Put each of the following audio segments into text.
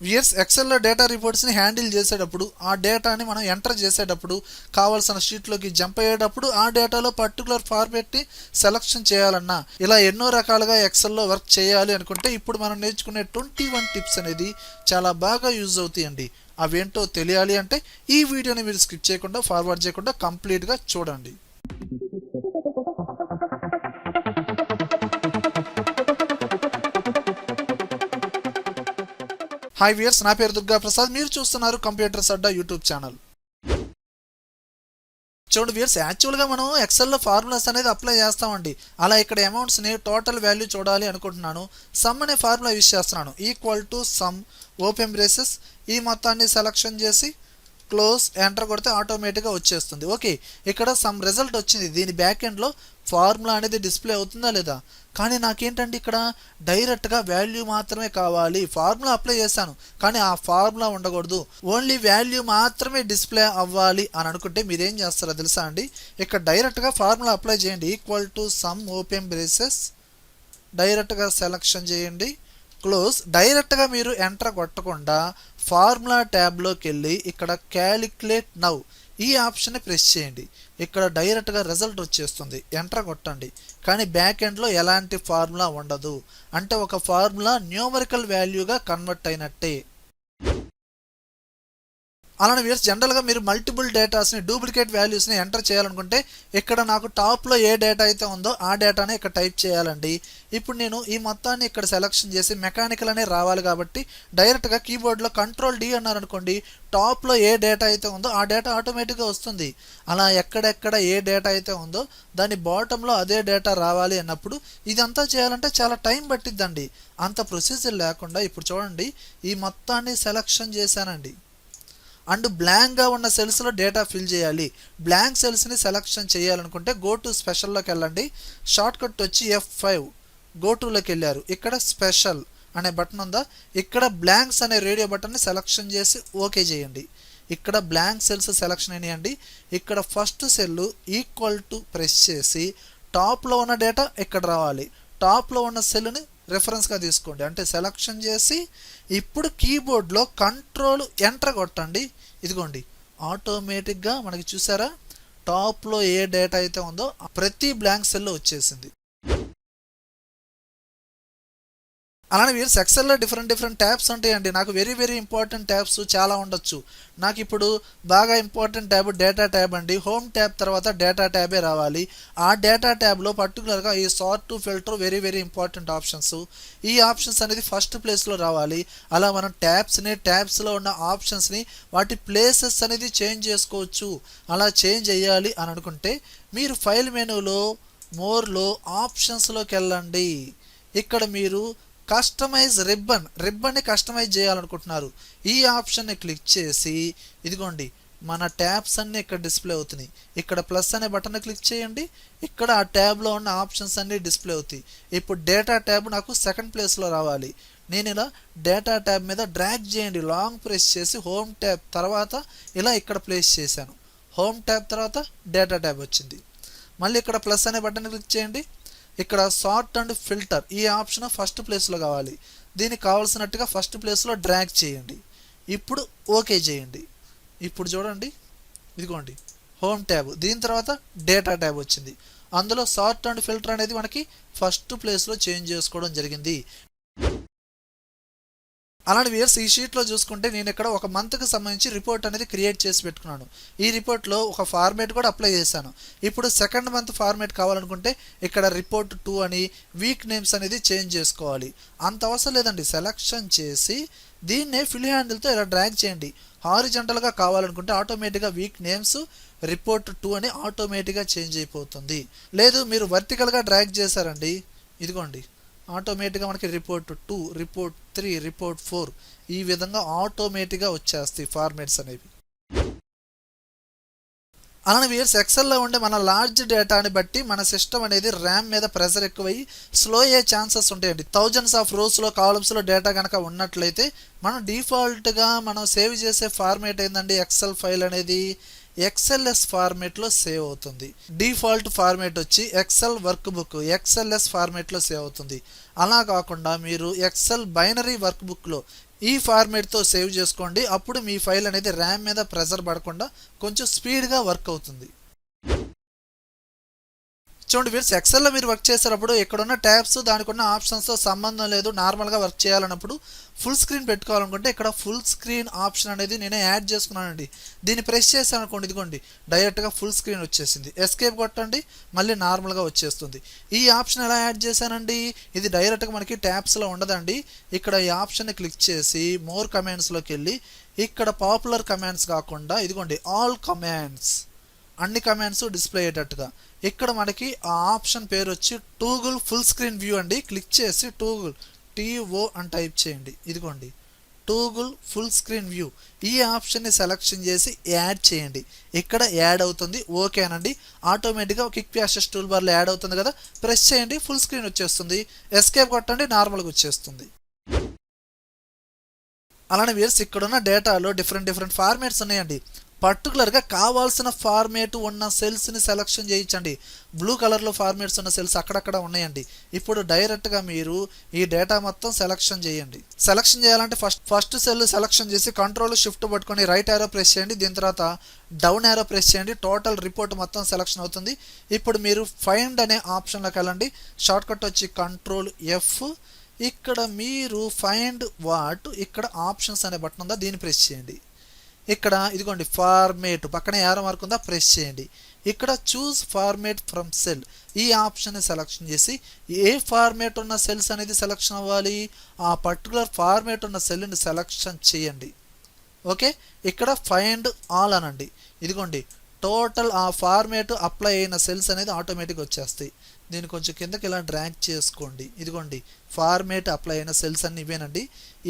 Weirs ఎక్సెల్లో data రిపోర్ట్స్ని handle చేసేటప్పుడు ఆ డేటాని మనం ఎంటర్ చేసేటప్పుడు కావాల్సిన షీట్లోకి జంప్ అయ్యేటప్పుడు ఆ డేటాలో పర్టికులర్ ఫార్మాట్ని సెలెక్షన్ చేయాలన్నా ఇలా ఎన్నో రకాలుగా ఎక్సెల్లో వర్క్ చేయాలి అనుకుంటే ఇప్పుడు మనం నేర్చుకునే 21 టిప్స్ అనేది చాలా బాగా యూజ్ అవుతాయండి. అవేంటో తెలియాలి అంటే ఈ వీడియోని మీరు స్కిప్ చేయకుండా ఫార్వర్డ్ చేయకుండా కంప్లీట్గా చూడండి. హాయ్ వ్యూయర్స్, నా పేరు దుర్గా ప్రసాద్. మీరు చూస్తున్నారు కంప్యూటర్స్ అడ్డా యూట్యూబ్ ఛానల్. చూడండి వ్యూయర్స్, యాక్చువల్గా మనం ఎక్సెల్లో ఫార్ములాస్ అనేది అప్లై చేస్తామండి. అలా ఇక్కడ అమౌంట్స్ని టోటల్ వాల్యూ చూడాలి అనుకుంటున్నాను. సమ్ అనే ఫార్ములా యూజ్ చేస్తున్నాను. Equal to some open braces, ఈ మొత్తాన్ని సెలెక్షన్ చేసి క్లోజ్ ఎంటర్ కొడితే ఆటోమేటిక్గా వచ్చేస్తుంది. ఓకే, ఇక్కడ సమ్ రిజల్ట్ వచ్చింది. దీని బ్యాక్ ఎండ్లో ఫార్ములా అనేది డిస్ప్లే అవుతుందా లేదా? కానీ నాకేంటంటే ఇక్కడ డైరెక్ట్గా వాల్యూ మాత్రమే కావాలి. ఫార్ములా అప్లై చేశాను కానీ ఆ ఫార్ములా ఉండకూడదు, ఓన్లీ వాల్యూ మాత్రమే డిస్ప్లే అవ్వాలి అని అనుకుంటే మీరేం చేస్తారో తెలుసా అండి? ఇక్కడ డైరెక్ట్గా ఫార్ములా అప్లై చేయండి. Equal to some open braces, డైరెక్ట్గా సెలెక్షన్ చేయండి, క్లోజ్. డైరెక్ట్గా మీరు ఎంటర్ కొట్టకుండా ఫార్ములా ట్యాబ్లోకి వెళ్ళి ఇక్కడ క్యాలిక్యులేట్ నౌ ఈ ఆప్షన్ని ప్రెస్ చేయండి. ఇక్కడ డైరెక్ట్గా రిజల్ట్ వచ్చేస్తుంది. ఎంటర్ కొట్టండి కానీ బ్యాక్ ఎండ్లో ఎలాంటి ఫార్ములా ఉండదు. అంటే ఒక ఫార్ములా న్యూమరికల్ వాల్యూగా కన్వర్ట్ అయినట్టే. అలానే వ్యూయర్స్, జనరల్గా మీరు మల్టిపుల్ డేటాస్ని డూప్లికేట్ వాల్యూస్ని ఎంటర్ చేయాలనుకుంటే ఇక్కడ నాకు టాప్లో ఏ డేటా అయితే ఉందో ఆ డేటానే ఇక్కడ టైప్ చేయాలండి. ఇప్పుడు నేను ఈ మొత్తాన్ని ఇక్కడ సెలెక్షన్ చేసి మెకానికల్ అనే రావాలి కాబట్టి డైరెక్ట్గా కీబోర్డ్లో కంట్రోల్ డి అన్నారనుకోండి, టాప్లో ఏ డేటా అయితే ఉందో ఆ డేటా ఆటోమేటిక్గా వస్తుంది. అలా ఎక్కడెక్కడ ఏ డేటా అయితే ఉందో దాని బాటంలో అదే డేటా రావాలి అన్నప్పుడు ఇదంతా చేయాలంటే చాలా టైం పట్టిద్దండి. అంత ప్రొసీజర్ లేకుండా ఇప్పుడు చూడండి, ఈ మొత్తాన్ని సెలెక్షన్ చేశానండి. అండ్ బ్లాంక్గా ఉన్న సెల్స్లో డేటా ఫిల్ చేయాలి. బ్లాంక్ సెల్స్ని సెలెక్షన్ చేయాలనుకుంటే గో టు స్పెషల్లోకి వెళ్ళండి. షార్ట్ కట్ వచ్చి F5, గో టులోకి వెళ్ళారు. ఇక్కడ స్పెషల్ అనే బటన్ ఉందా, ఇక్కడ బ్లాంక్స్ అనే రేడియో బటన్ని సెలెక్షన్ చేసి ఓకే చేయండి. ఇక్కడ బ్లాంక్ సెల్స్ సెలెక్షన్ అయినాయండి. ఇక్కడ first cell equal to press చేసి టాప్లో ఉన్న డేటా ఇక్కడ రావాలి. టాప్లో ఉన్న సెల్ని రెఫరెన్స్గా తీసుకోండి. అంటే సెలెక్షన్ చేసి ఇప్పుడు కీబోర్డ్లో కంట్రోల్ ఎంటర్ కొట్టండి. ఇదిగోండి, ఆటోమేటిక్గా మనకి చూసారా టాప్లో ఏ డేటా అయితే ఉందో ప్రతి బ్లాంక్ సెల్లో వచ్చేసింది. అలానే వీరు ఎక్సెల్లో డిఫరెంట్ ట్యాబ్స్ ఉంటాయండి. నాకు వెరీ ఇంపార్టెంట్ ట్యాబ్స్ చాలా ఉండొచ్చు. నాకు ఇప్పుడు బాగా ఇంపార్టెంట్ ట్యాబ్ డేటా ట్యాబ్ అండి. హోమ్ ట్యాబ్ తర్వాత డేటా ట్యాబే రావాలి. ఆ డేటా ట్యాబ్లో పర్టికులర్గా ఈ sort to filter very important options. ఈ ఆప్షన్స్ అనేది ఫస్ట్ ప్లేస్లో రావాలి. అలా మనం ట్యాబ్స్లో ఉన్న ఆప్షన్స్ని వాటి ప్లేసెస్ అనేది చేంజ్ చేసుకోవచ్చు. అలా చేంజ్ చేయాలి అని అనుకుంటే మీరు ఫైల్ మెనూలో మోర్లో ఆప్షన్స్లోకి వెళ్ళండి. ఇక్కడ మీరు కస్టమైజ్ రిబ్బన్ని కస్టమైజ్ చేయాలనుకుంటున్నారు. ఈ ఆప్షన్ని క్లిక్ చేసి ఇదిగోండి మన ట్యాబ్స్ అన్నీ ఇక్కడ డిస్ప్లే అవుతున్నాయి. ఇక్కడ ప్లస్ అనే బటన్ క్లిక్ చేయండి. ఇక్కడ ఆ ట్యాబ్లో ఉన్న ఆప్షన్స్ అన్నీ డిస్ప్లే అవుతాయి. ఇప్పుడు డేటా ట్యాబ్ నాకు సెకండ్ ప్లేస్లో రావాలి. నేను ఇలా డేటా ట్యాబ్ మీద డ్రాగ్ చేయండి, లాంగ్ ప్రెస్ చేసి హోమ్ ట్యాబ్ తర్వాత ఇలా ఇక్కడ ప్లేస్ చేశాను. హోమ్ ట్యాబ్ తర్వాత డేటా ట్యాబ్ వచ్చింది. మళ్ళీ ఇక్కడ ప్లస్ అనే బటన్ క్లిక్ చేయండి. ఇక్కడ సార్ట్ అండ్ ఫిల్టర్ ఈ ఆప్షన్ ఫస్ట్ ప్లేస్లో కావాలి. దీనికి కావాల్సినట్టుగా ఫస్ట్ ప్లేస్లో డ్రాగ్ చేయండి. ఇప్పుడు ఓకే చేయండి. ఇప్పుడు చూడండి ఇదిగోండి హోమ్ ట్యాబ్, దీని తర్వాత డేటా ట్యాబ్ వచ్చింది. అందులో సార్ట్ అండ్ ఫిల్టర్ అనేది మనకి ఫస్ట్ ప్లేస్లో చేంజ్ చేసుకోవడం జరిగింది. అలాంటి వ్యూయర్స్, ఈ షీట్లో చూసుకుంటే నేను ఇక్కడ ఒక మంత్కి సంబంధించి రిపోర్ట్ అనేది క్రియేట్ చేసి పెట్టుకున్నాను. ఈ రిపోర్ట్లో ఒక ఫార్మేట్ కూడా అప్లై చేశాను. ఇప్పుడు సెకండ్ మంత్ ఫార్మేట్ కావాలనుకుంటే ఇక్కడ రిపోర్ట్ 2 అని వీక్ నేమ్స్ అనేది చేంజ్ చేసుకోవాలి. అంత అవసరం లేదండి. సెలెక్షన్ చేసి దీన్నే ఫిల్ హ్యాండిల్తో ఇలా డ్రాగ్ చేయండి. హారిజంటల్గా కావాలనుకుంటే ఆటోమేటిక్గా వీక్ నేమ్స్ రిపోర్ట్ 2 అని ఆటోమేటిక్గా చేంజ్ అయిపోతుంది. లేదు మీరు వర్టికల్గా డ్రాగ్ చేశారండి, ఇదిగోండి ఆటోమేటిక్గా మనకి రిపోర్ట్ 2, రిపోర్ట్ 3, రిపోర్ట్ 4 ఈ విధంగా ఆటోమేటిక్గా వచ్చేస్తాయి ఫార్మేట్స్ అనేవి. అలానే వ్యూయర్స్, ఎక్సెల్లో ఉండే మన లార్జ్ డేటాని బట్టి మన సిస్టమ్ అనేది ర్యామ్ మీద ప్రెషర్ ఎక్కువయ్యి స్లో అయ్యే ఛాన్సెస్ ఉంటాయండి. థౌజండ్స్ ఆఫ్ రోస్లో కాలమ్స్లో డేటా కనుక ఉన్నట్లయితే మనం డిఫాల్ట్గా మనం సేవ్ చేసే ఫార్మేట్ ఏంటండి, ఎక్సెల్ ఫైల్ అనేది XLS ఫార్మేట్లో సేవ్ అవుతుంది. డిఫాల్ట్ ఫార్మేట్ వచ్చి ఎక్సెల్ వర్క్ బుక్ XLS ఫార్మేట్లో సేవ్ అవుతుంది. అలా కాకుండా మీరు ఎక్సెల్ బైనరీ వర్క్ బుక్లో ఈ ఫార్మేట్తో సేవ్ చేసుకోండి. అప్పుడు మీ ఫైల్ అనేది ర్యామ్ మీద ప్రెజర్ పడకుండా కొంచెం స్పీడ్గా వర్క్ అవుతుంది. చూడండి వ్యూవర్స్, ఎక్సెల్లో మీరు వర్క్ చేసేటప్పుడు ఇక్కడున్న ట్యాబ్స్ దానికి ఉన్న ఆప్షన్స్తో సంబంధం లేదు. నార్మల్గా వర్క్ చేయాలన్నప్పుడు ఫుల్ స్క్రీన్ పెట్టుకోవాలనుకుంటే ఇక్కడ ఫుల్ స్క్రీన్ ఆప్షన్ అనేది నేనే యాడ్ చేసుకున్నానండి. దీన్ని ప్రెస్ చేశాను అనుకోండి, ఇదిగోండి డైరెక్ట్గా ఫుల్ స్క్రీన్ వచ్చేసింది. ఎస్కేప్ కొట్టండి, మళ్ళీ నార్మల్గా వచ్చేస్తుంది. ఈ ఆప్షన్ ఎలా యాడ్ చేశానండి? ఇది డైరెక్ట్గా మనకి ట్యాబ్స్లో ఉండదండి. ఇక్కడ ఈ ఆప్షన్ని క్లిక్ చేసి మోర్ కమాండ్స్లోకి వెళ్ళి ఇక్కడ పాపులర్ కమాండ్స్ కాకుండా ఇదిగోండి ఆల్ కమాండ్స్, అన్ని కమాండ్స్ డిస్ప్లే అయ్యేటట్టుగా ఇక్కడ మనకి ఆ ఆప్షన్ పేరు వచ్చి టూగుల్ ఫుల్ స్క్రీన్ వ్యూ అండి. క్లిక్ చేసి టూగుల్ TO అని టైప్ చేయండి. ఇదిగోండి టూగుల్ ఫుల్ స్క్రీన్ వ్యూ, ఈ ఆప్షన్ని సెలెక్షన్ చేసి యాడ్ చేయండి. ఇక్కడ యాడ్ అవుతుంది. ఓకేనండి. ఆటోమేటిక్గా క్విక్ యాక్సెస్ టూల్ బార్లో యాడ్ అవుతుంది కదా, ప్రెస్ చేయండి, ఫుల్ స్క్రీన్ వచ్చేస్తుంది. ఎస్కేప్ కొట్టండి, నార్మల్గా వచ్చేస్తుంది. అలానే వ్యూవర్స్, ఇక్కడున్న డేటాలో డిఫరెంట్ ఫార్మేట్స్ ఉన్నాయండి. పర్టికులర్గా కావాల్సిన ఫార్మేట్ ఉన్న సెల్స్ని సెలెక్షన్ చేయించండి. బ్లూ కలర్లో ఫార్మేట్స్ ఉన్న సెల్స్ అక్కడక్కడ ఉన్నాయండి. ఇప్పుడు డైరెక్ట్గా మీరు ఈ డేటా మొత్తం సెలెక్షన్ చేయండి. సెలెక్షన్ చేయాలంటే ఫస్ట్ సెల్ సెలెక్షన్ చేసి కంట్రోల్ షిఫ్ట్ పట్టుకొని రైట్ యారో ప్రెస్ చేయండి. దీని తర్వాత డౌన్ యారో ప్రెస్ చేయండి. టోటల్ రిపోర్ట్ మొత్తం సెలెక్షన్ అవుతుంది. ఇప్పుడు మీరు ఫైండ్ అనే ఆప్షన్లోకి వెళ్ళండి. షార్ట్కట్ వచ్చి కంట్రోల్ F. ఇక్కడ మీరు ఫైండ్ వాట్, ఇక్కడ ఆప్షన్స్ అనే బటన్ ఉందా, దీన్ని ప్రెస్ చేయండి. ఇక్కడ ఇదిగోండి ఫార్మేట్ పక్కనే యారో మార్క్ ఉందా, ప్రెస్ చేయండి. ఇక్కడ చూస్ ఫార్మేట్ ఫ్రమ్ సెల్, ఈ ఆప్షన్ని సెలెక్షన్ చేసి ఏ ఫార్మేట్ ఉన్న సెల్స్ అనేది సెలెక్షన్ అవ్వాలి, ఆ పర్టికులర్ ఫార్మేట్ ఉన్న సెల్ని సెలెక్షన్ చేయండి. ఓకే, ఇక్కడ ఫైండ్ ఆల్ అనండి. ఇదిగోండి టోటల్ ఆ ఫార్మేట్ అప్లై అయిన సెల్స్ అనేది ఆటోమేటిక్గా వచ్చేస్తాయి. దీన్ని కొంచెం కిందకి ఇలా డ్రాగ్ చేసుకోండి. ఇదిగోండి ఫార్మేట్ అప్లై అయిన సెల్స్ అన్ని ఇవేనండి.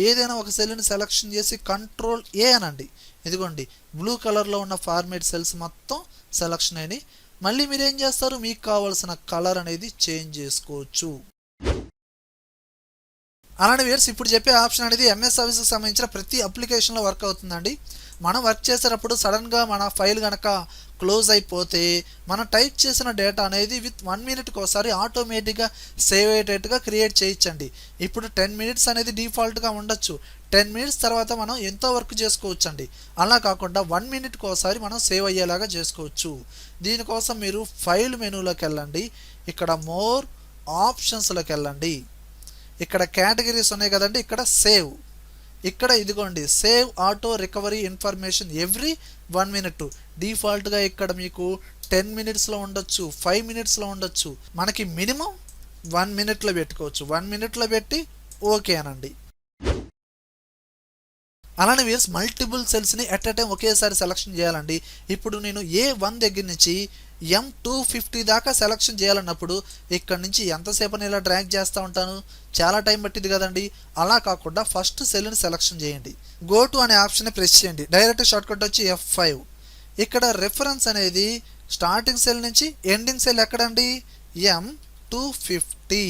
ఏదైనా ఒక సెల్ని సెలెక్షన్ చేసి కంట్రోల్ A అనండి. ఇదిగోండి బ్లూ కలర్లో ఉన్న ఫార్మేట్ సెల్స్ మొత్తం సెలెక్షన్ అయినాయి. మళ్ళీ మీరు ఏం చేస్తారు, మీకు కావాల్సిన కలర్ అనేది చేంజ్ చేసుకోవచ్చు. అలానే వ్యూవర్స్, ఇప్పుడు చెప్పే ఆప్షన్ అనేది MS ఆఫీస్కి సంబంధించిన ప్రతి అప్లికేషన్లో వర్క్ అవుతుందండి. మనం వర్క్ చేసేటప్పుడు సడన్గా మన ఫైల్ కనుక క్లోజ్ అయిపోతే మనం టైప్ చేసిన డేటా అనేది విత్ 1 మినిట్కి ఒకసారి ఆటోమేటిక్గా సేవ్ అయ్యేటట్టుగా క్రియేట్ చేయించండి. ఇప్పుడు 10 మినిట్స్ అనేది డిఫాల్ట్గా ఉండొచ్చు. 10 మినిట్స్ తర్వాత మనం ఎంతో వర్క్ చేసుకోవచ్చు అండి. అలా కాకుండా 1 మినిట్కి ఒకసారి మనం సేవ్ అయ్యేలాగా చేసుకోవచ్చు. దీనికోసం మీరు ఫైల్ మెనూలోకి వెళ్ళండి. ఇక్కడ మోర్ ఆప్షన్స్లోకి వెళ్ళండి. ఇక్కడ కేటగిరీస్ ఉన్నాయి కదండి, ఇక్కడ సేవ్, ఇక్కడ ఇదిగోండి save auto recovery information every 1 minute. డిఫాల్ట్గా ఇక్కడ మీకు 10 మినిట్స్లో ఉండొచ్చు, 5 మినిట్స్లో ఉండొచ్చు. మనకి మినిమం 1 మినిట్లో పెట్టుకోవచ్చు. 1 మినిట్లో పెట్టి ఓకే అనండి. అలానే వ్యూవర్స్, మల్టిపుల్ సెల్స్ని ఎట్ ఎ టైం ఒకేసారి సెలెక్షన్ చేయాలండి. ఇప్పుడు నేను A1 దగ్గర నుంచి M250 దాకా సెలెక్షన్ చేయాలన్నప్పుడు ఇక్కడ నుంచి ఎంతసేపు ఇలా డ్రాగ్ చేస్తూ ఉంటాను, చాలా టైం పట్టింది కదండి. అలా కాకుండా ఫస్ట్ సెల్ని సెలెక్షన్ చేయండి. గో టు అనే ఆప్షన్ని ప్రెస్ చేయండి. డైరెక్ట్ షార్ట్కట్ వచ్చి F5. ఇక్కడ రెఫరెన్స్ అనేది స్టార్టింగ్ సెల్ నుంచి ఎండింగ్ సెల్ ఎక్కడండి, M250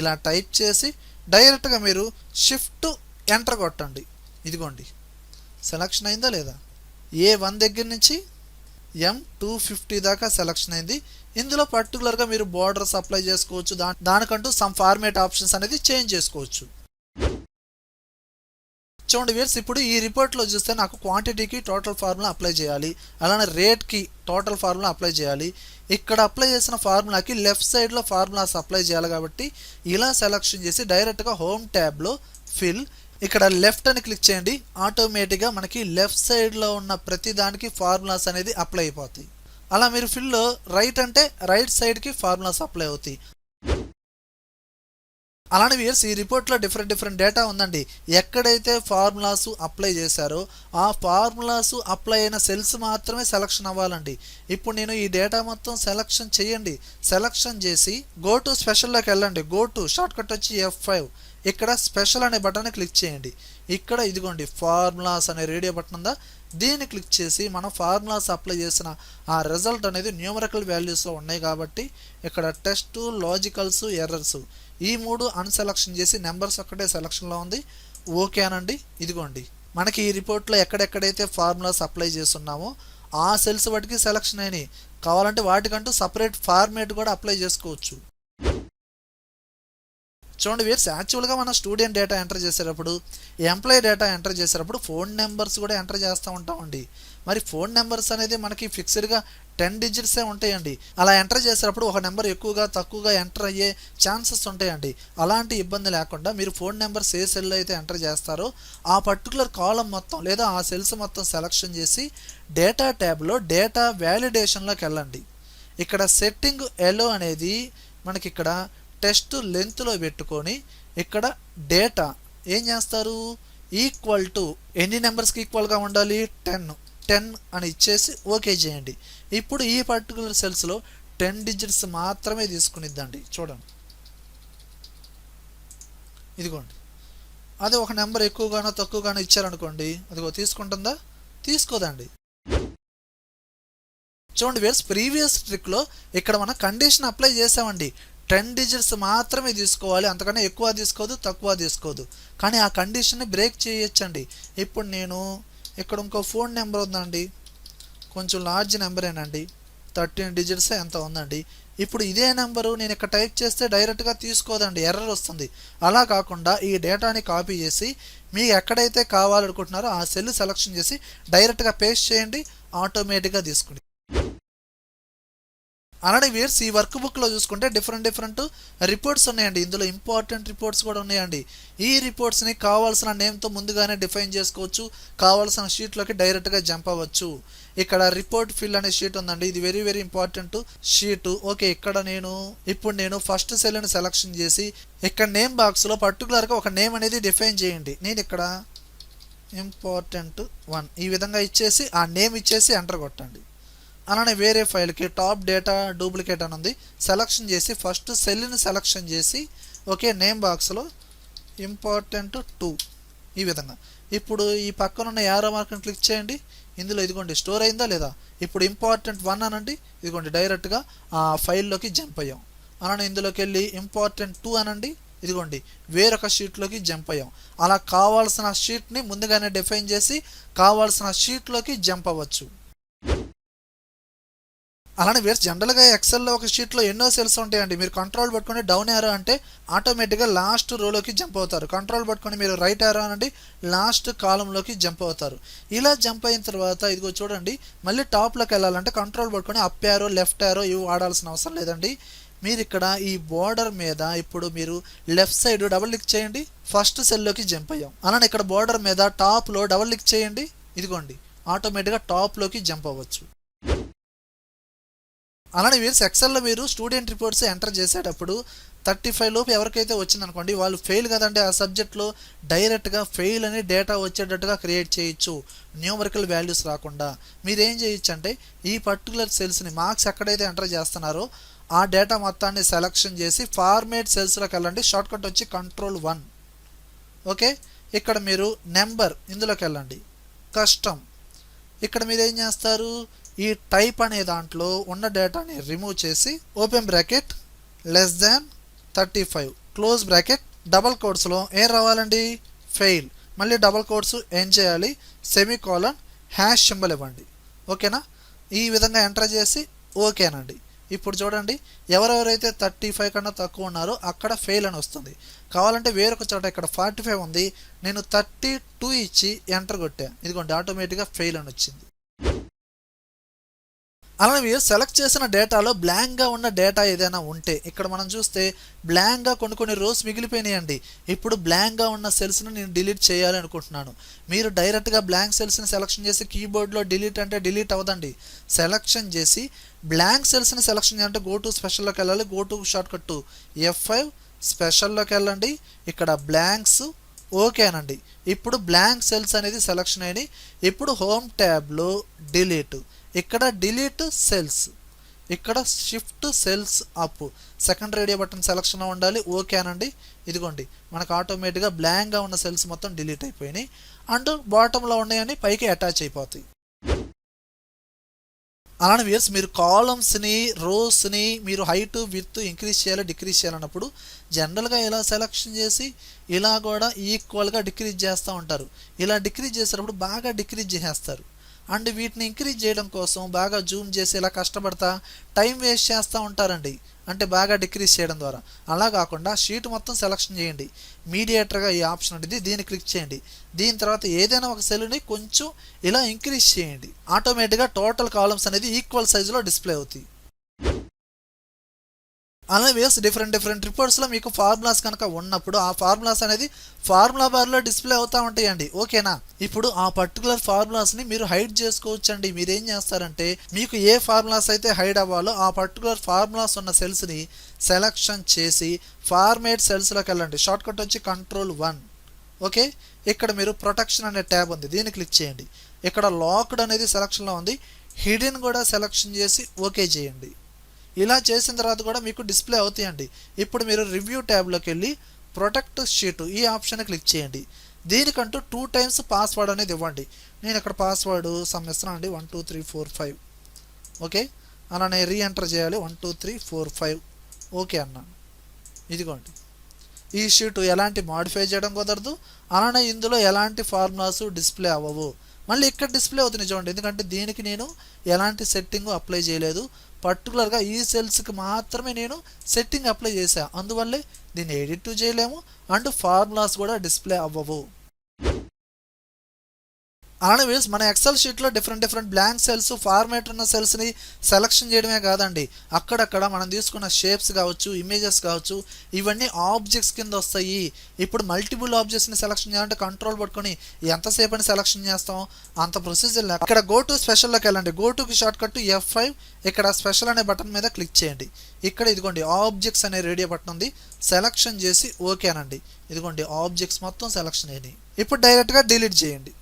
ఇలా టైప్ చేసి డైరెక్ట్గా మీరు షిఫ్ట్ ఎంటర్ కొట్టండి. ఇదిగోండి సెలెక్షన్ అయిందా లేదా, A1 దగ్గర నుంచి M250 దాకా సెలెక్షన్ అయింది. ఇందులో పర్టికులర్గా మీరు బోర్డర్స్ అప్లై చేసుకోవచ్చు. దానికంటూ సమ్ ఫార్మేట్ ఆప్షన్స్ అనేది చేంజ్ చేసుకోవచ్చు. చూడండి వ్యూవర్స్, ఇప్పుడు ఈ రిపోర్ట్లో చూస్తే నాకు క్వాంటిటీకి టోటల్ ఫార్ములా అప్లై చేయాలి, అలానే రేట్కి టోటల్ ఫార్ములా అప్లై చేయాలి. ఇక్కడ అప్లై చేసిన ఫార్ములాకి లెఫ్ట్ సైడ్లో ఫార్ములాస్ అప్లై చేయాలి కాబట్టి ఇలా సెలెక్షన్ చేసి డైరెక్ట్గా హోమ్ ట్యాబ్లో ఫిల్, ఇక్కడ లెఫ్ట్ అని క్లిక్ చేయండి. ఆటోమేటిక్గా మనకి లెఫ్ట్ సైడ్లో ఉన్న ప్రతి దానికి ఫార్ములాస్ అనేది అప్లై అయిపోతాయి. అలా మీరు ఫిల్లో రైట్ అంటే రైట్ సైడ్కి ఫార్ములాస్ అప్లై అవుతాయి. అలానే వ్యూవర్స్, ఈ రిపోర్ట్లో డిఫరెంట్ డేటా ఉందండి. ఎక్కడైతే ఫార్ములాస్ అప్లై చేశారో ఆ ఫార్ములాస్ అప్లై అయిన సెల్స్ మాత్రమే సెలెక్షన్ అవ్వాలండి. ఇప్పుడు నేను ఈ డేటా మొత్తం సెలెక్షన్ చేయండి. సెలెక్షన్ చేసి గో టు స్పెషల్లోకి వెళ్ళండి. గో టు షార్ట్కట్ వచ్చి F5. ఇక్కడ స్పెషల్ అనే బటన్ని క్లిక్ చేయండి. ఇక్కడ ఇదిగోండి ఫార్ములాస్ అనే రేడియో బటన్ ఉందా, దీన్ని క్లిక్ చేసి మనం ఫార్ములాస్ అప్లై చేసిన ఆ రిజల్ట్ అనేది న్యూమరికల్ వాల్యూస్లో ఉన్నాయి కాబట్టి ఇక్కడ టెస్ట్, లాజికల్స్, ఎర్రర్స్ ఈ 3 అన్సెలెక్షన్ చేసి నెంబర్స్ ఒక్కటే సెలెక్షన్లో ఉంది. ఓకే అనండి. ఇదిగోండి మనకి ఈ రిపోర్ట్లో ఎక్కడెక్కడైతే ఫార్ములాస్ అప్లై చేస్తున్నామో ఆ సెల్స్ వాటికి సెలెక్షన్ అయినాయి. కావాలంటే వాటికంటూ సపరేట్ ఫార్మేట్ కూడా అప్లై చేసుకోవచ్చు. చూడండి వ్యూయర్స్, యాక్చువల్గా మనం స్టూడెంట్ డేటా ఎంటర్ చేసేటప్పుడు, ఎంప్లాయీ డేటా ఎంటర్ చేసేటప్పుడు ఫోన్ నెంబర్స్ కూడా ఎంటర్ చేస్తూ ఉంటామండి. మరి ఫోన్ నెంబర్స్ అనేది మనకి ఫిక్స్డ్గా 10 డిజిట్సే ఉంటాయండి. అలా ఎంటర్ చేసేటప్పుడు ఒక నెంబర్ ఎక్కువగా తక్కువగా ఎంటర్ అయ్యే ఛాన్సెస్ ఉంటాయండి. అలాంటి ఇబ్బంది లేకుండా మీరు ఫోన్ నెంబర్స్ ఏ సెల్ అయితే ఎంటర్ చేస్తారో ఆ పర్టికులర్ కాలం మొత్తం లేదా ఆ సెల్స్ మొత్తం సెలెక్షన్ చేసి డేటా ట్యాబ్లో డేటా వ్యాలిడేషన్లోకి వెళ్ళండి. ఇక్కడ సెట్టింగ్ ఎలో అనేది మనకి ఇక్కడ టెస్ట్ లెంత్లో పెట్టుకొని ఇక్కడ డేటా ఏం చేస్తారు, ఈక్వల్ టు ఎన్ని నెంబర్స్కి ఈక్వల్గా ఉండాలి, 10 అని ఇచ్చేసి ఓకే చేయండి. ఇప్పుడు ఈ పర్టికులర్ సెల్స్లో 10 డిజిట్స్ మాత్రమే తీసుకునిద్దండి. చూడండి, ఇదిగోండి. అదే ఒక నెంబర్ ఎక్కువగానో తక్కువగానో ఇచ్చారనుకోండి, అదిగో తీసుకుంటుందా, తీసుకోదండి. చూడండి వేర్స్, ప్రీవియస్ ట్రిక్లో ఇక్కడ మనం కండిషన్ అప్లై చేసామండి. 10 డిజిట్స్ మాత్రమే తీసుకోవాలి, అంతకన్నా ఎక్కువ తీసుకోదు, తక్కువ తీసుకోదు. కానీ ఆ కండిషన్ని బ్రేక్ చేయొచ్చండి. ఇప్పుడు నేను ఇక్కడ ఇంకో ఫోన్ నెంబర్ ఉందండి, కొంచెం లార్జ్ నెంబరేనండి, 13 డిజిట్స్ ఎంత ఉందండి. ఇప్పుడు ఇదే నెంబరు నేను ఇక్కడ టైప్ చేస్తే డైరెక్ట్గా తీసుకోదండి, ఎర్రర్ వస్తుంది. అలా కాకుండా ఈ డేటాని కాపీ చేసి మీకు ఎక్కడైతే కావాలనుకుంటున్నారో ఆ సెల్ సెలెక్షన్ చేసి డైరెక్ట్గా పేస్ట్ చేయండి, ఆటోమేటిక్గా తీసుకుని. అలానే వ్యూయర్స్, ఈ వర్క్ బుక్లో చూసుకుంటే డిఫరెంట్ రిపోర్ట్స్ ఉన్నాయండి. ఇందులో ఇంపార్టెంట్ రిపోర్ట్స్ కూడా ఉన్నాయండి. ఈ రిపోర్ట్స్ని కావాల్సిన నేమ్తో ముందుగానే డిఫైన్ చేసుకోవచ్చు, కావాల్సిన షీట్లోకి డైరెక్ట్గా జంప్ అవ్వచ్చు. ఇక్కడ రిపోర్ట్ ఫిల్ అనే షీట్ ఉందండి, ఇది వెరీ ఇంపార్టెంట్ షీట్. ఓకే, ఇక్కడ ఇప్పుడు నేను ఫస్ట్ సెల్ని సెలెక్షన్ చేసి ఇక్కడ నేమ్ బాక్స్లో పర్టికులర్గా ఒక నేమ్ అనేది డిఫైన్ చేయండి. నేను ఇక్కడ important1 ఈ విధంగా ఇచ్చేసి ఆ నేమ్ ఇచ్చేసి ఎంటర్ కొట్టండి. అలానే వేరే ఫైల్కి టాప్ డేటా డూప్లికేట్ అని ఉంది, సెలక్షన్ చేసి ఫస్ట్ సెల్ని సెలక్షన్ చేసి ఓకే నేమ్ బాక్స్లో important2 ఈ విధంగా. ఇప్పుడు ఈ పక్కన ఉన్న యారో మార్క్ని క్లిక్ చేయండి. ఇందులో ఇదిగోండి స్టోర్ అయిందా లేదా. ఇప్పుడు important1 అనండి, ఇదిగోండి డైరెక్ట్గా ఆ ఫైల్లోకి జంప్ అయ్యాం. అలానే ఇందులోకి వెళ్ళి important2 అనండి, ఇదిగోండి వేరొక షీట్లోకి జంప్ అయ్యాం. అలా కావాల్సిన షీట్ని ముందుగానే డిఫైన్ చేసి కావాల్సిన షీట్లోకి జంప్ అవ్వచ్చు. అలానే వేర్స్, జనరల్గా ఎక్సెల్లో ఒక షీట్లో ఎన్నో సెల్స్ ఉంటాయండి. మీరు కంట్రోల్ పట్టుకొని డౌన్ యారో అంటే ఆటోమేటిక్గా లాస్ట్ రోలోకి జంప్ అవుతారు. కంట్రోల్ పట్టుకొని మీరు రైట్ యారో అనండి, లాస్ట్ కాలంలోకి జంప్ అవుతారు. ఇలా జంప్ అయిన తర్వాత ఇదిగో చూడండి, మళ్ళీ టాప్లోకి వెళ్ళాలంటే కంట్రోల్ పట్టుకొని అప్ యారో లెఫ్ట్ యారో ఇవి వాడాల్సిన అవసరం లేదండి. మీరు ఇక్కడ ఈ బోర్డర్ మీద ఇప్పుడు మీరు లెఫ్ట్ సైడ్ డబుల్ క్లిక్ చేయండి, ఫస్ట్ సెల్లోకి జంప్ అయ్యాం. అలానే ఇక్కడ బోర్డర్ మీద టాప్లో డబుల్ క్లిక్ చేయండి, ఇదిగోండి ఆటోమేటిక్గా టాప్లోకి జంప్ అవ్వచ్చు. అలానే వీర్స్, ఎక్సెల్లో మీరు స్టూడెంట్ రిపోర్ట్స్ ఎంటర్ చేసేటప్పుడు 35 లోపు ఎవరికైతే వచ్చిందనుకోండి వాళ్ళు ఫెయిల్ కదండి ఆ సబ్జెక్ట్లో, డైరెక్ట్గా ఫెయిల్ అని డేటా వచ్చేటట్టుగా క్రియేట్ చేయొచ్చు, న్యూమరికల్ వాల్యూస్ రాకుండా. మీరేం చేయొచ్చు అంటే ఈ పర్టికులర్ సెల్స్ని మార్క్స్ ఎక్కడైతే ఎంటర్ చేస్తున్నారో ఆ డేటా మొత్తాన్ని సెలెక్షన్ చేసి ఫార్మేట్ సెల్స్లోకి వెళ్ళండి, షార్ట్కట్ వచ్చి Ctrl+1. ఓకే, ఇక్కడ మీరు నెంబర్ ఇందులోకి వెళ్ళండి, కస్టమ్. ఇక్కడ మీరు ఏం చేస్తారు, ఈ టైప్ అనే దాంట్లో ఉన్న డేటాని రిమూవ్ చేసి open bracket <35 close bracket double కోట్స్లో ఏం రావాలండి, ఫెయిల్. మళ్ళీ డబల్ కోట్స్ ఏం చేయాలి, సెమీకోలన్ హ్యాష్ సింబల్ ఇవ్వండి. ఓకేనా, ఈ విధంగా ఎంటర్ చేసి ఓకేనండి. ఇప్పుడు చూడండి, ఎవరెవరైతే 35 కన్నా తక్కువ ఉన్నారో అక్కడ ఫెయిల్ అని వస్తుంది. కావాలంటే వేరొక చోట ఇక్కడ 45 ఉంది, నేను 32 ఇచ్చి ఎంటర్ కొట్టా, ఇదిగోండి ఆటోమేటిక్గా ఫెయిల్ అని వచ్చింది. అలానే మీరు సెలెక్ట్ చేసిన డేటాలో బ్లాంక్గా ఉన్న డేటా ఏదైనా ఉంటే ఇక్కడ మనం చూస్తే బ్లాంక్గా కొన్ని రోస్ మిగిలిపోయినాయండి. ఇప్పుడు బ్లాంక్గా ఉన్న సెల్స్ని నేను డిలీట్ చేయాలి అనుకుంటున్నాను. మీరు డైరెక్ట్గా బ్లాంక్ సెల్స్ని సెలెక్షన్ చేసి కీబోర్డ్లో డిలీట్ అంటే డిలీట్ అవ్వదండి. సెలెక్షన్ చేసి బ్లాంక్ సెల్స్ని సెలెక్షన్ చేయాలంటే గో టు స్పెషల్లోకి వెళ్ళాలి, గో టు షార్ట్కట్ F5 స్పెషల్లోకి వెళ్ళండి, ఇక్కడ బ్లాంక్స్ ఓకేనండి. ఇప్పుడు బ్లాంక్ సెల్స్ అనేది సెలెక్షన్ అయినాయి. ఇప్పుడు హోమ్ ట్యాబ్లో డిలీట్, ఇక్కడ డిలీట్ సెల్స్, ఇక్కడ shift cells up, second radio button సెలక్షన్లో ఉండాలి, ఓకేనండి. ఇదిగోండి మనకు ఆటోమేటిక్గా బ్లాంక్గా ఉన్న సెల్స్ మొత్తం డిలీట్ అయిపోయినాయి అండ్ బాటంలో ఉన్నాయని పైకి అటాచ్ అయిపోతాయి. అలానే వ్యూయర్స్, మీరు కాలమ్స్ని రోస్ని మీరు హైట్ విడ్త్ ఇంక్రీజ్ చేయాలి డిక్రీజ్ చేయాలన్నప్పుడు జనరల్గా ఇలా సెలెక్షన్ చేసి ఇలా కూడా ఈక్వల్గా డిక్రీజ్ చేస్తూ ఉంటారు. ఇలా డిక్రీజ్ చేసేటప్పుడు బాగా డిక్రీజ్ చేసేస్తారు. అండ్ వీటిని ఇంక్రీజ్ చేయడం కోసం బాగా జూమ్ చేసి ఇలా కష్టపడతా టైం వేస్ట్ చేస్తూ ఉంటారండి, అంటే బాగా డిక్రీజ్ చేయడం ద్వారా. అలా కాకుండా షీట్ మొత్తం సెలెక్షన్ చేయండి, మీడియేటర్గా ఈ ఆప్షన్ ఉంటుంది, దీన్ని క్లిక్ చేయండి. దీని తర్వాత ఏదైనా ఒక సెల్ని కొంచెం ఇలా ఇంక్రీజ్ చేయండి, ఆటోమేటిక్గా టోటల్ కాలమ్స్ అనేది ఈక్వల్ సైజులో డిస్ప్లే అవుతాయి. అలాగే డిఫరెంట్ రిపోర్ట్స్లో మీకు ఫార్ములాస్ కనుక ఉన్నప్పుడు ఆ ఫార్ములాస్ అనేది ఫార్ములా బార్లో డిస్ప్లే అవుతూ ఉంటాయండి. ఓకేనా, ఇప్పుడు ఆ పర్టికులర్ ఫార్ములాస్ని మీరు హైడ్ చేసుకోవచ్చండి. మీరు ఏం చేస్తారంటే మీకు ఏ ఫార్ములాస్ అయితే హైడ్ అవ్వాలో ఆ పర్టికులర్ ఫార్ములాస్ ఉన్న సెల్స్ని సెలెక్షన్ చేసి ఫార్మేట్ సెల్స్లోకి వెళ్ళండి. షార్ట్ కట్ వచ్చి Ctrl+1. ఓకే, ఇక్కడ మీరు ప్రొటెక్షన్ అనే ట్యాబ్ ఉంది, దీన్ని క్లిక్ చేయండి. ఇక్కడ లాక్డ్ అనేది సెలక్షన్లో ఉంది, హిడెన్ కూడా సెలెక్షన్ చేసి ఓకే చేయండి. ఇలా చేసిన తర్వాత కూడా మీకు డిస్ప్లే అవుతాయండి. ఇప్పుడు మీరు రివ్యూ ట్యాబ్లోకి వెళ్ళి ప్రొటెక్ట్ షీట్ ఈ ఆప్షన్ క్లిక్ చేయండి. దీనికంటూ 2 times పాస్వర్డ్ అనేది ఇవ్వండి. నేను ఇక్కడ పాస్వర్డ్ ఇస్తున్నాను అండి, 1 2 3 4 5. ఓకే, అలానే రీఎంటర్ చేయాలి 1 2 3 4 5. ఓకే అన్నాను. ఇదిగోండి, ఈ షీట్ ఎలాంటి మాడిఫై చేయడం కుదరదు, అలానే ఇందులో ఎలాంటి ఫార్ములాస్ డిస్ప్లే అవ్వవు. మళ్ళీ ఇక్కడ డిస్ప్లే అవుతుంది చూడండి, ఎందుకంటే దీనికి నేను ఎలాంటి సెట్టింగ్ అప్లై చేయలేదు, పర్టికులర్గా ఈ సెల్స్కి మాత్రమే నేను సెట్టింగ్ అప్లై చేశాను. అందువల్లే దీన్ని ఎడిట్ చేయలేము అండ్ ఫార్ములాస్ కూడా డిస్ప్లే అవ్వవు. అలానే వ్యూస్ మన ఎక్సెల్ షీట్లో డిఫరెంట్ బ్లాంక్ సెల్స్ ఫార్మేట్ ఉన్న సెల్స్ని సెలెక్షన్ చేయడమే కాదండి, అక్కడక్కడ మనం తీసుకున్న షేప్స్ కావచ్చు, ఇమేజెస్ కావచ్చు, ఇవన్నీ ఆబ్జెక్ట్స్ కింద వస్తాయి. ఇప్పుడు మల్టిపుల్ ఆబ్జెక్ట్స్ని సెలెక్షన్ చేయాలంటే కంట్రోల్ పట్టుకొని ఎంతసేపు అని సెలెక్షన్ చేస్తాం, అంత ప్రొసీజర్ లేదు. ఇక్కడ గో టు స్పెషల్లోకి వెళ్ళండి, go Tuki short cut F5. ఇక్కడ స్పెషల్ అనే బటన్ మీద క్లిక్ చేయండి. ఇక్కడ ఇదిగోండి ఆబ్జెక్ట్స్ అనే రేడియో బటన్ ఉంది, సెలెక్షన్ చేసి ఓకే అనండి. ఇదిగోండి ఆబ్జెక్ట్స్ మొత్తం సెలెక్షన్ అయినాయి. ఇప్పుడు డైరెక్ట్గా డిలీట్ చేయండి.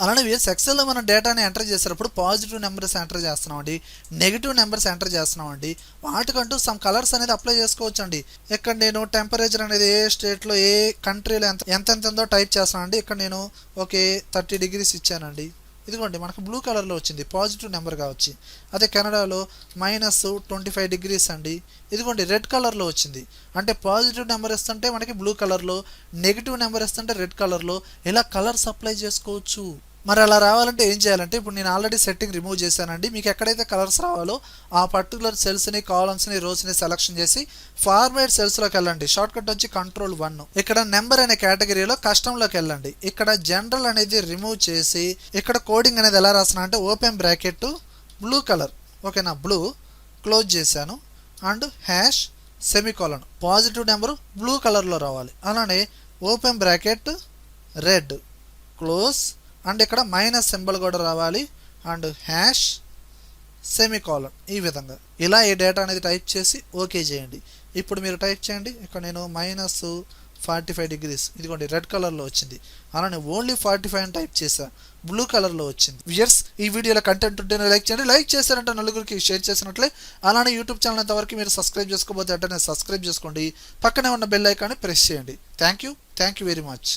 అలానే వీఎస్ ఎక్సెల్లో మనం డేటాని ఎంటర్ చేసేటప్పుడు పాజిటివ్ నెంబర్స్ ఎంటర్ చేస్తున్నామండి, నెగిటివ్ నెంబర్స్ ఎంటర్ చేస్తున్నామండి. వాటికంటూ సమ్ కలర్స్ అనేది అప్లై చేసుకోవచ్చండి. ఇక్కడ నేను టెంపరేచర్ అనేది ఏ స్టేట్లో ఏ కంట్రీలో ఎంత ఉందో టైప్ చేస్తానండి. ఇక్కడ నేను ఓకే 30 degrees ఇచ్చానండి. ఇదిగోండి మనకు బ్లూ కలర్లో వచ్చింది, పాజిటివ్ నెంబర్గా వచ్చి. అదే కెనడాలో -25 degrees అండి. ఇదిగోండి రెడ్ కలర్లో వచ్చింది, అంటే పాజిటివ్ నెంబర్ ఇస్తుంటే మనకి బ్లూ కలర్లో, నెగిటివ్ నెంబర్ ఇస్తుంటే రెడ్ కలర్లో, ఇలా కలర్స్ అప్లై చేసుకోవచ్చు. మరి అలా రావాలంటే ఏం చేయాలంటే ఇప్పుడు నేను ఆల్రెడీ సెట్టింగ్ రిమూవ్ చేశానండి. మీకు ఎక్కడైతే కలర్స్ రావాలో ఆ పర్టికులర్ సెల్స్ని, కాలమ్స్ని, రోస్ని సెలెక్షన్ చేసి ఫార్మేట్ సెల్స్లోకి వెళ్ళండి. షార్ట్ కట్ వచ్చి Ctrl+1. ఇక్కడ నెంబర్ అనే కేటగిరీలో కస్టమ్లోకి వెళ్ళండి. ఇక్కడ జనరల్ అనేది రిమూవ్ చేసి ఇక్కడ కోడింగ్ అనేది ఎలా రాస్తున్నా అంటే ఓపెన్ బ్రాకెట్ బ్లూ కలర్, ఓకేనా, బ్లూ క్లోజ్ చేశాను and #semicolon. Positive number blue కలర్లో రావాలి. అలానే open bracket red close and ఇక్కడ మైనస్ సింబల్ కూడా రావాలి అండ్ #సెమికోలన్. ఈ విధంగా ఇలా ఈ డేటా అనేది టైప్ చేసి ఓకే చేయండి. ఇప్పుడు మీరు టైప్ చేయండి. ఇక్కడ నేను -45 degrees, ఇదిగోండి రెడ్ కలర్లో వచ్చింది. అలానే ఓన్లీ 45 అని టైప్ చేసా, బ్లూ కలర్లో వచ్చింది. వ్యూయర్స్, ఈ వీడియోలో కంటెంట్ ఉంటేనే లైక్ చేయండి, లైక్ చేశారంటే నలుగురికి షేర్ చేసినట్లే. అలానే యూట్యూబ్ ఛానల్ అంతవరకు మీరు సబ్స్క్రైబ్ చేసుకోబోతే అంటే సబ్స్క్రైబ్ చేసుకోండి, పక్కనే ఉన్న బెల్ ఐకాన్ని ప్రెస్ చేయండి. Thank you very much.